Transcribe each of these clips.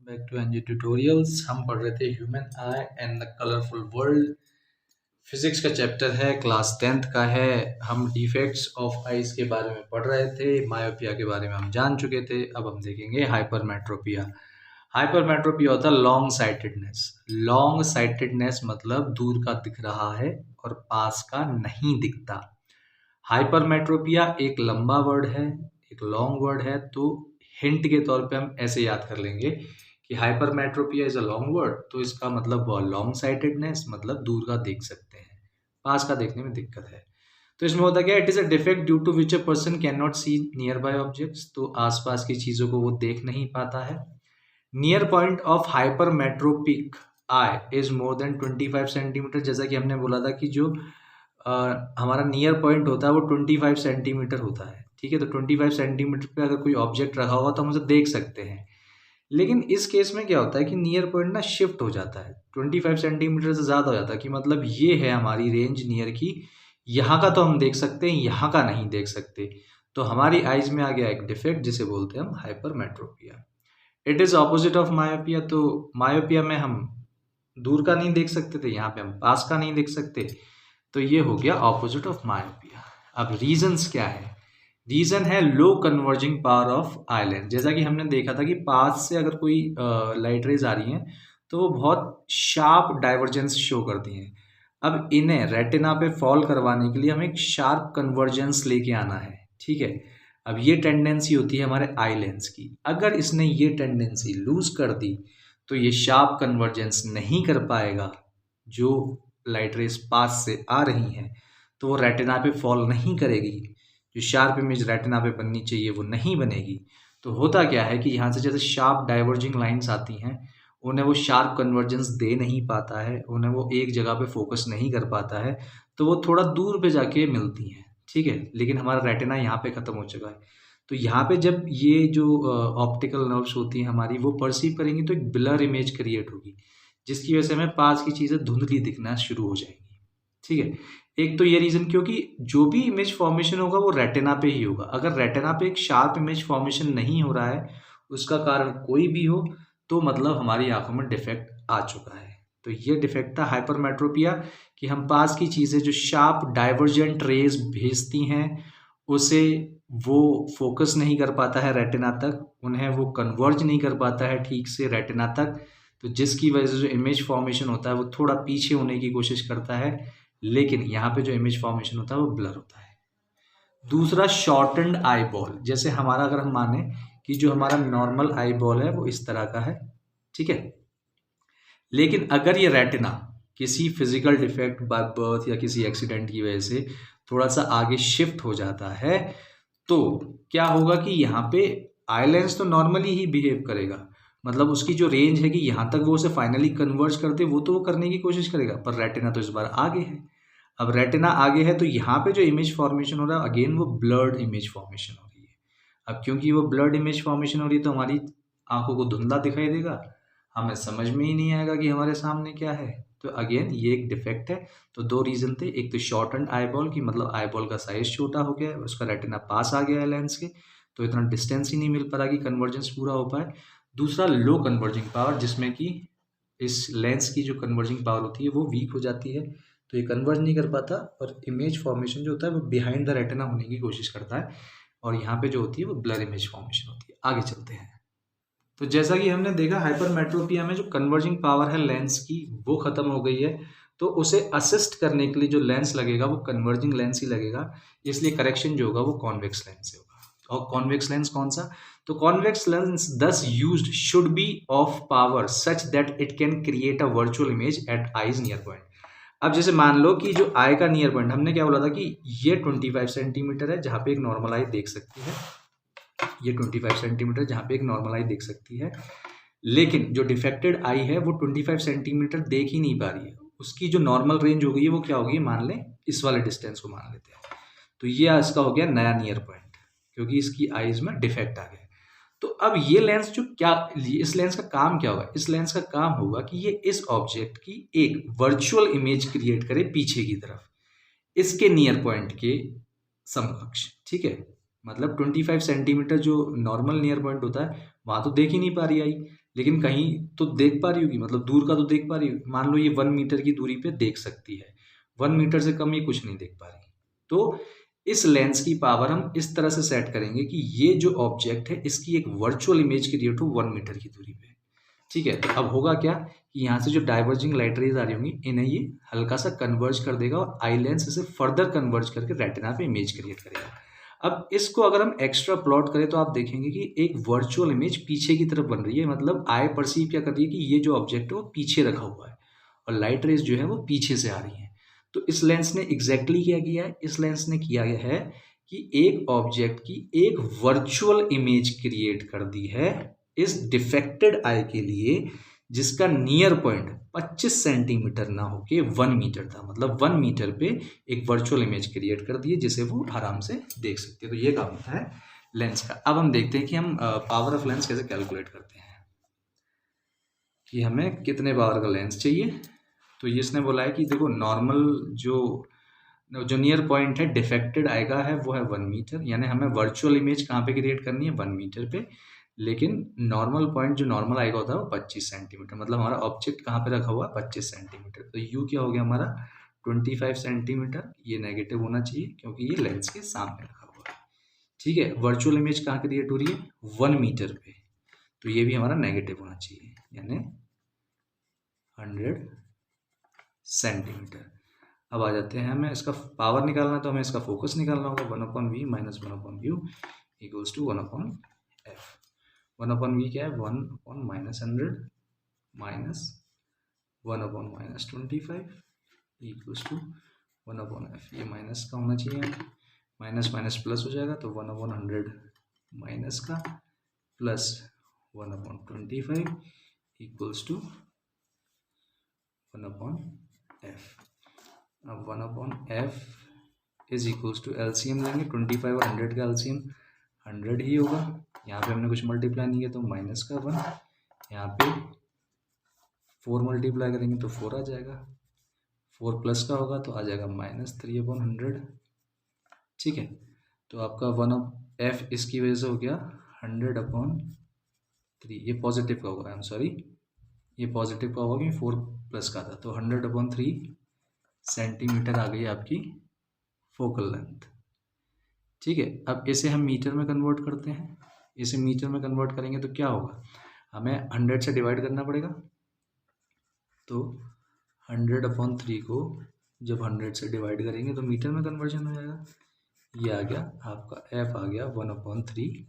Back to NG tutorials. हम पढ़ रहे थे human I and the colourful world. Physics का चैप्टर है, क्लास 10th का है। हम डिफेक्ट्स ऑफ आइज के बारे में पढ़ रहे थे, मायोपिया के बारे में हम जान चुके थे। अब हम देखेंगे हाइपरमेट्रोपिया। हाइपरमेट्रोपिया होता है लॉन्ग साइटेडनेस। लॉन्ग साइटेडनेस मतलब दूर का दिख रहा है और पास का नहीं दिखता। हाइपरमेट्रोपिया एक लंबा वर्ड है, एक लॉन्ग वर्ड है, तो हिंट के तौर पे हम ऐसे याद कर लेंगे कि hypermetropia is a long word, तो इसका मतलब लॉन्ग साइटेडनेस मतलब दूर का देख सकते हैं, पास का देखने में दिक्कत है। तो इसमें होता क्या, it is a defect due to which a person can not see nearby objects, तो आसपास की चीजों को वो देख नहीं पाता है। Near point of hypermetropic I is more than 25 centimetre. जैसा कि हमने बोला था कि जो हमारा नियर पॉइंट होता है वो 25 सेंटीमीटर होता है, ठीक है। तो 25 सेंटीमीटर पे अगर कोई ऑब्जेक्ट रखा होगा तो हम उसे देख सकते हैं। लेकिन इस केस में क्या होता है कि नियर पॉइंट ना शिफ्ट हो जाता है, 25 सेंटीमीटर से ज़्यादा हो जाता है, कि मतलब ये है हमारी रेंज नियर की, यहाँ का तो हम देख सकते हैं, यहाँ का नहीं देख सकते। तो हमारी आइज में आ गया एक डिफेक्ट जिसे बोलते हैं हम hypermetropia. It is opposite of myopia. तो मायोपिया में हम दूर का नहीं देख सकते थे, यहाँ पे हम पास का नहीं देख सकते, तो ये हो गया ऑपोजिट ऑफ मायोपिया। अब रीजंस क्या है? रीजन है low converging power of eye lens. जैसा कि हमने देखा था कि पास से अगर कोई लाइट रेज आ रही हैं तो वो बहुत शार्प डाइवर्जेंस शो करती हैं। अब इन्हें रेटिना पे फॉल करवाने के लिए हमें एक शार्प कन्वर्जेंस लेके आना है, ठीक है। अब ये टेंडेंसी होती है हमारे आई लेंस की। अगर इसने ये टेंडेंसी लूज कर दी तो ये शार्प कन्वर्जेंस नहीं कर पाएगा। जो लाइट रेज पास से आ रही हैं तो वो रेटिना पे फॉल नहीं करेगी, जो शार्प इमेज रेटिना पे बननी चाहिए वो नहीं बनेगी। तो होता क्या है कि यहाँ से जैसे शार्प डाइवर्जिंग लाइंस आती हैं, उन्हें वो शार्प कन्वर्जेंस दे नहीं पाता है, उन्हें वो एक जगह पे फोकस नहीं कर पाता है, तो वो थोड़ा दूर पे जाके मिलती हैं, ठीक है। लेकिन हमारा रेटिना यहाँ पे ख़त्म हो चुका है। तो यहाँ पे जब ये जो ऑप्टिकल नर्व्स होती हैं हमारी, वो परसीव करेंगी तो एक ब्लर इमेज क्रिएट होगी, जिसकी वजह से हमें पास की चीज़ें धुंधली दिखना शुरू हो जाएंगी, ठीक है। एक तो ये रीज़न, क्योंकि जो भी इमेज फॉर्मेशन होगा वो रेटिना पे ही होगा। अगर रेटिना पे एक शार्प इमेज फॉर्मेशन नहीं हो रहा है, उसका कारण कोई भी हो, तो मतलब हमारी आंखों में डिफेक्ट आ चुका है। तो ये डिफेक्ट था हाइपरमेट्रोपिया, कि हम पास की चीज़ें जो शार्प डाइवर्जेंट रेज भेजती हैं उसे वो फोकस नहीं कर पाता है रेटिना तक, उन्हें वो कन्वर्ज नहीं कर पाता है ठीक से रेटिना तक, तो जिसकी वजह से जो इमेज फॉर्मेशन होता है वो थोड़ा पीछे होने की कोशिश करता है, लेकिन यहाँ पे जो इमेज फॉर्मेशन होता है वो ब्लर होता है। दूसरा, शॉर्टेंड आई बॉल। जैसे हमारा अगर हम माने कि जो हमारा नॉर्मल आई बॉल है वो इस तरह का है, ठीक है। लेकिन अगर ये रेटिना किसी फिजिकल डिफेक्ट बाय बर्थ या किसी एक्सीडेंट की वजह से थोड़ा सा आगे शिफ्ट हो जाता है, तो क्या होगा कि यहाँ पे आई लेंस तो नॉर्मली ही बिहेव करेगा, मतलब उसकी जो रेंज है कि यहाँ तक वो उसे फाइनली कन्वर्ज कर दे वो तो वो करने की कोशिश करेगा, पर रेटिना तो इस बार आगे है। अब रेटिना आगे है तो यहाँ पे जो इमेज फॉर्मेशन हो रहा है अगेन वो ब्लर्ड इमेज फॉर्मेशन हो रही है। अब क्योंकि वो ब्लर्ड इमेज फॉर्मेशन हो रही है तो हमारी आंखों को धुंधला दिखाई देगा, हमें समझ में ही नहीं आएगा कि हमारे सामने क्या है। तो अगेन ये एक डिफेक्ट है। तो दो रीजन थे, एक तो शॉर्ट एंड आई बॉल की मतलब आई बॉल का साइज छोटा हो गया है, उसका रेटिना पास आ गया है लेंस के, तो इतना डिस्टेंस ही नहीं मिल पा रहा कि कन्वर्जेंस पूरा हो पाए। दूसरा, लो कन्वर्जिंग पावर, जिसमें कि इस लेंस की जो कन्वर्जिंग पावर होती है वो वीक हो जाती है, तो ये कन्वर्ज नहीं कर पाता और इमेज फॉर्मेशन जो होता है वो बिहाइंड द रेटिना होने की कोशिश करता है, और यहाँ पे जो होती है वो ब्लर इमेज फॉर्मेशन होती है। आगे चलते हैं। तो जैसा कि हमने देखा हाइपरमेट्रोपिया में जो कन्वर्जिंग पावर है लेंस की वो खत्म हो गई है, तो उसे असिस्ट करने के लिए जो लेंस लगेगा वो कन्वर्जिंग लेंस ही लगेगा, इसलिए करेक्शन जो होगा वो कॉन्वेक्स लेंस से होगा। और कॉन्वेक्स लेंस कौन सा? तो कॉन्वेक्स लेंस दस used should be of power such that it can create a virtual image at eyes near point. अब जैसे मान लो कि जो आई का नियर पॉइंट हमने क्या बोला था कि ये 25 सेंटीमीटर है जहाँ पे एक नॉर्मल आई देख सकती है, ये 25 सेंटीमीटर जहाँ पे एक नॉर्मल आई देख सकती है, लेकिन जो डिफेक्टेड आई है वो 25 सेंटीमीटर देख ही नहीं पा रही है। उसकी जो नॉर्मल रेंज हो गई है वो क्या होगी, मान लें इस वाले डिस्टेंस को मान लेते हैं, तो ये इसका हो गया नया नियर पॉइंट, क्योंकि इसकी आईज में डिफेक्ट आ गया। तो अब ये लेंस जो क्या, इस लेंस का काम क्या होगा? इस लेंस का काम होगा कि ये इस ऑब्जेक्ट की एक वर्चुअल इमेज क्रिएट करे पीछे की तरफ, इसके नियर पॉइंट के समकक्ष, ठीक है। मतलब 25 सेंटीमीटर जो नॉर्मल नियर पॉइंट होता है वहां तो देख ही नहीं पा रही आई, लेकिन कहीं तो देख पा रही होगी, मतलब दूर का तो देख पा रही होगी। मान लो ये 1 मीटर की दूरी पे देख सकती है, 1 मीटर से कम ये कुछ नहीं देख पा रही। तो इस लेंस की पावर हम इस तरह से सेट करेंगे कि ये जो ऑब्जेक्ट है इसकी एक वर्चुअल इमेज क्रिएट हो 1 मीटर की दूरी पे। ठीक है, तो अब होगा क्या कि यहाँ से जो डाइवर्जिंग लाइट रेज आ रही होंगी इन्हें ये हल्का सा कन्वर्ज कर देगा और आई लेंस इसे फर्दर कन्वर्ज करके रेटिना पे इमेज क्रिएट करेगा। अब इसको अगर हम एक्स्ट्रा प्लॉट करें तो आप देखेंगे कि एक वर्चुअल इमेज पीछे की तरफ बन रही है, मतलब आई परसीव क्या कर रही है कि ये जो ऑब्जेक्ट है वो पीछे रखा हुआ है और लाइट रेज जो है वो पीछे से आ रही है। तो इस लेंस ने एग्जैक्टली क्या किया है, इस लेंस ने किया है कि एक ऑब्जेक्ट की एक वर्चुअल इमेज क्रिएट कर दी है इस डिफेक्टेड आई के लिए, जिसका नियर पॉइंट 25 सेंटीमीटर ना होके 1 मीटर था। मतलब 1 मीटर पे एक वर्चुअल इमेज क्रिएट कर दी है जिसे वो आराम से देख सकते हैं। तो ये काम होता है लेंस का। अब हम देखते हैं कि हम पावर ऑफ लेंस कैसे कैलकुलेट करते हैं कि हमें कितने पावर का लेंस चाहिए। तो इसने बोला है कि देखो नॉर्मल जो नियर पॉइंट है डिफेक्टेड आएगा है वो है 1 मीटर, यानी हमें वर्चुअल इमेज कहाँ पे क्रिएट करनी है 1 मीटर पे, लेकिन नॉर्मल पॉइंट जो नॉर्मल आएगा होता है वो 25 सेंटीमीटर। मतलब हमारा ऑब्जेक्ट कहाँ पे रखा हुआ है 25 सेंटीमीटर। तो यू क्या हो गया हमारा 25 सेंटीमीटर। ये नेगेटिव होना चाहिए क्योंकि ये लेंस के सामने रखा हुआ है। ठीक है, वर्चुअल इमेज कहाँ क्रिएट हो रही है 1 मीटर पे, तो ये भी हमारा नेगेटिव होना चाहिए, यानी 100 सेंटीमीटर। अब आ जाते हैं हमें इसका पावर निकालना है तो हमें इसका फोकस निकालना होगा 1/v minus 1/u equals to 1/f। 1/v क्या है 1/-100 माइनस 1/-25 इक्वल्स टू 1/f। ये माइनस का होना चाहिए, माइनस माइनस प्लस हो जाएगा तो 1/100 माइनस का प्लस 1/25 इक्वल्स टू 1/f। अब 1/f is equals to LCM लेंगे, 25 और 100 का एलसीएम 100 ही होगा। यहाँ पे हमने कुछ मल्टीप्लाई नहीं किया तो माइनस का 1, यहाँ पे 4 मल्टीप्लाई करेंगे तो 4 आ जाएगा, 4 प्लस का होगा तो आ जाएगा -3/100। ठीक है, तो आपका 1/f इसकी वजह से हो गया 100/3। ये पॉजिटिव का होगा, आई एम सॉरी, ये पॉजिटिव का होगा क्योंकि 4 प्लस का था। तो 100/3 सेंटीमीटर आ गई आपकी फोकल लेंथ। ठीक है, अब इसे हम मीटर में कन्वर्ट करते हैं। इसे मीटर में कन्वर्ट करेंगे तो क्या होगा, हमें 100 से डिवाइड करना पड़ेगा। तो 100/3 को जब 100 से डिवाइड करेंगे तो मीटर में कन्वर्जन हो जाएगा। ये आ गया आपका f आ गया 1/3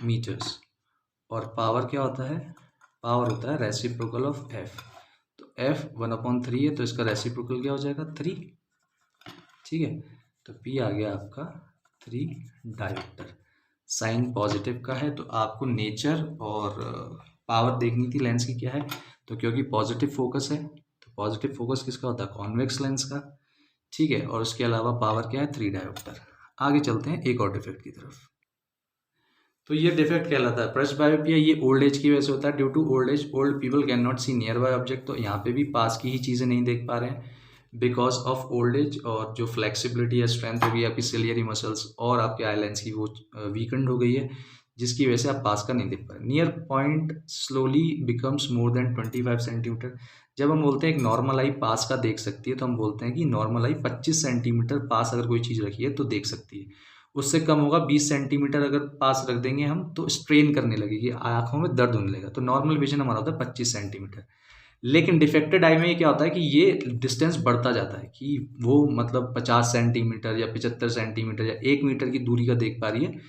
मीटर्स। और पावर क्या होता है, पावर होता है रेसिप्रोकल ऑफ f। तो f 1/3 है तो इसका रेसिप्रोकल क्या हो जाएगा 3। ठीक है, तो p आ गया आपका 3 डायोप्टर। साइन पॉजिटिव का है तो आपको नेचर और पावर देखनी थी लेंस की क्या है। तो क्योंकि पॉजिटिव फोकस है तो पॉजिटिव फोकस किसका होता है कॉन्वेक्स लेंस का। ठीक है, और उसके अलावा पावर क्या है 3 डायोप्टर। आगे चलते हैं एक और डिफेक्ट की तरफ। तो ये डिफेक्ट कहलाता है प्रेसबायोपिया। ये ओल्ड एज की वजह से होता है। Due to old age old people can not see nearby object. तो यहाँ पे भी पास की ही चीज़ें नहीं देख पा रहे हैं बिकॉज ऑफ ओल्ड एज। और जो फ्लेक्सिबिलिटी है स्ट्रेंथ होगी आपकी सिलियरी मसल्स और आपके आई लेंस की वो वीकेंड हो गई है, जिसकी वजह से आप पास का नहीं देख पा रहे। Near point slowly becomes more than 25 centimetre. जब हम बोलते हैं एक नॉर्मल आई पास का देख सकती है तो हम बोलते हैं कि नॉर्मल आई 25 सेंटीमीटर पास अगर कोई चीज़ रखी है तो देख सकती है। उससे कम होगा 20 सेंटीमीटर अगर पास रख देंगे हम तो स्ट्रेन करने लगेगी, आंखों में दर्द होने लगेगा। तो नॉर्मल विजन हमारा होता है 25 सेंटीमीटर। लेकिन डिफेक्टेड आई में ये क्या होता है कि ये डिस्टेंस बढ़ता जाता है कि वो मतलब 50 सेंटीमीटर या 75 सेंटीमीटर या 1 मीटर की दूरी का देख पा रही है,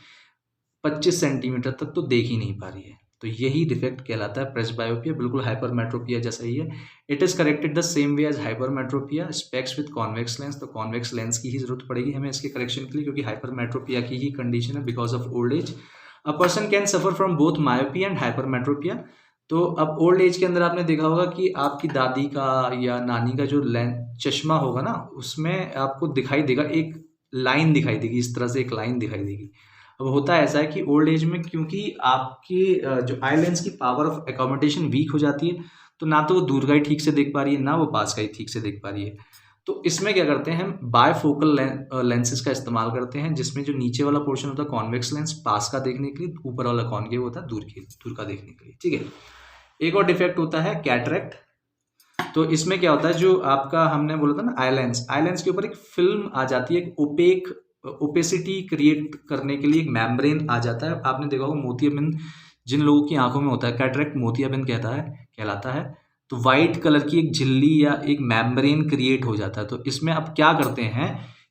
25 सेंटीमीटर तक तो देख ही नहीं पा रही है। तो यही डिफेक्ट कहलाता है प्रेसबायोपिया। बिल्कुल हाइपरमेट्रोपिया जैसा ही है। It is corrected the same way as hypermetropia specs with convex lens. तो कॉन्वेक्स लेंस की ही जरूरत पड़ेगी हमें इसके करेक्शन के लिए क्योंकि हाइपरमेट्रोपिया की ही कंडीशन है because of old age. A person can suffer from both myopia and hypermetropia. तो अब ओल्ड एज के अंदर आपने देखा होगा कि आपकी दादी का या नानी का जो चश्मा होगा ना उसमें आपको दिखाई देगा, एक लाइन दिखाई देगी, इस तरह से एक लाइन दिखाई देगी। अब होता है ऐसा है कि ओल्ड एज में क्योंकि आपकी जो आई लेंस की पावर ऑफ एकोमोडेशन वीक हो जाती है तो ना तो वो दूर का ही ठीक से देख पा रही है ना वो पास का ही ठीक से देख पा रही है। तो इसमें क्या करते हैं हम बायफोकल लेंसेज का इस्तेमाल करते हैं, जिसमें जो नीचे वाला पोर्शन होता है कॉन्वेक्स लेंस पास का देखने के लिए, ऊपर वाला कॉन्केव होता है दूर का देखने के लिए। ठीक है, एक और डिफेक्ट होता है कैटरेक्ट। तो इसमें क्या होता है, जो आपका हमने बोला था ना आई लेंस के ऊपर एक फिल्म आ जाती है, एक ओपेसिटी क्रिएट करने के लिए एक मेम्ब्रेन आ जाता है। आपने देखा होगा मोतियाबिंद जिन लोगों की आंखों में होता है कैटरेक्ट, मोतियाबिंद कहलाता है। तो वाइट कलर की एक झिल्ली या एक मेम्ब्रेन क्रिएट हो जाता है। तो इसमें अब क्या करते हैं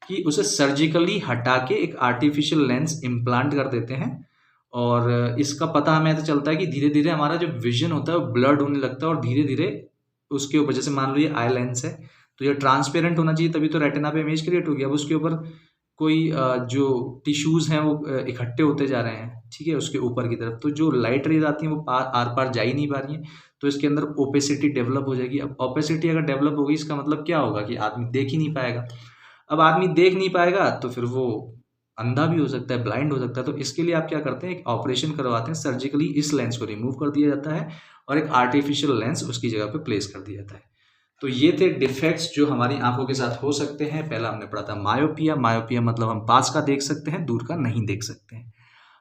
कि उसे सर्जिकली हटा के एक आर्टिफिशियल लेंस इम्प्लांट कर देते हैं। और इसका पता हमें ऐसा चलता है कि धीरे धीरे हमारा जो विजन होता है वो ब्लर्ड होने लगता है, और धीरे धीरे उसके ऊपर, जैसे मान लो ये आई लेंस है तो ये ट्रांसपेरेंट होना चाहिए, तभी तो रेटिना पे इमेज क्रिएट होगी। अब उसके ऊपर कोई जो टिश्यूज हैं वो इकट्ठे होते जा रहे हैं, ठीक है, उसके ऊपर की तरफ, तो जो लाइट रेज आती हैं वो आर पार जा ही नहीं पा रही हैं, तो इसके अंदर ओपेसिटी डेवलप हो जाएगी। अब ओपेसिटी अगर डेवलप होगी इसका मतलब क्या होगा कि आदमी देख ही नहीं पाएगा। अब आदमी देख नहीं पाएगा तो फिर वो अंधा भी हो सकता है, ब्लाइंड हो सकता है। तो इसके लिए आप क्या करते हैं, एक ऑपरेशन करवाते हैं, सर्जिकली इस लेंस को रिमूव कर दिया जाता है और एक आर्टिफिशियल लेंस उसकी जगह पे प्लेस कर दिया जाता है। तो ये थे डिफेक्ट्स जो हमारी आंखों के साथ हो सकते हैं। पहला हमने पढ़ा था मायोपिया मतलब हम पास का देख सकते हैं, दूर का नहीं देख सकते हैं।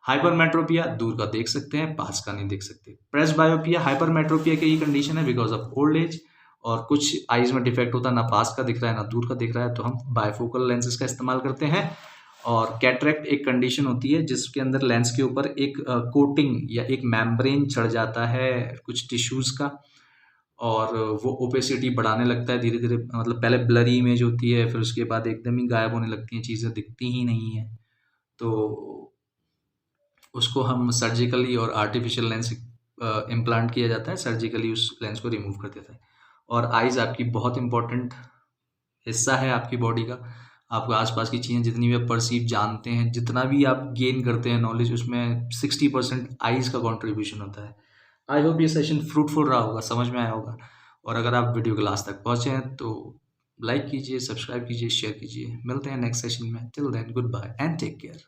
हाइपरमेट्रोपिया, दूर का देख सकते हैं, पास का नहीं देख सकते। प्रेसबायोपिया, हाइपरमेट्रोपिया की ये कंडीशन है बिकॉज ऑफ ओल्ड एज, और कुछ आईज में डिफेक्ट होता है, ना पास का दिख रहा है ना दूर का दिख रहा है, तो हम बायफोकल लेंसेज का इस्तेमाल करते हैं। और कैटरेक्ट एक कंडीशन होती है जिसके अंदर लेंस के ऊपर एक कोटिंग या एक मेम्ब्रेन चढ़ जाता है कुछ टिश्यूज का, और वो ओपेसिटी बढ़ाने लगता है धीरे धीरे। मतलब पहले ब्लरी इमेज होती है, फिर उसके बाद एकदम ही गायब होने लगती हैं, चीज़ें दिखती ही नहीं है। तो उसको हम सर्जिकली और आर्टिफिशियल लेंस इम्प्लांट किया जाता है, सर्जिकली उस लेंस को रिमूव कर देता है। और आइज़ आपकी बहुत इंपॉर्टेंट हिस्सा है आपकी बॉडी का। आपको आसपास की चीज़ें जितनी भी आप परसीव जानते हैं, जितना भी आप गेन करते हैं नॉलेज, उसमें 60% आइज़ का कंट्रीब्यूशन होता है। आई होप ये सेशन फ्रूटफुल रहा होगा, समझ में आया होगा। और अगर आप वीडियो के लास्ट तक पहुँचे हैं तो लाइक कीजिए, सब्सक्राइब कीजिए, शेयर कीजिए। मिलते हैं नेक्स्ट सेशन में। Till then goodbye and take care.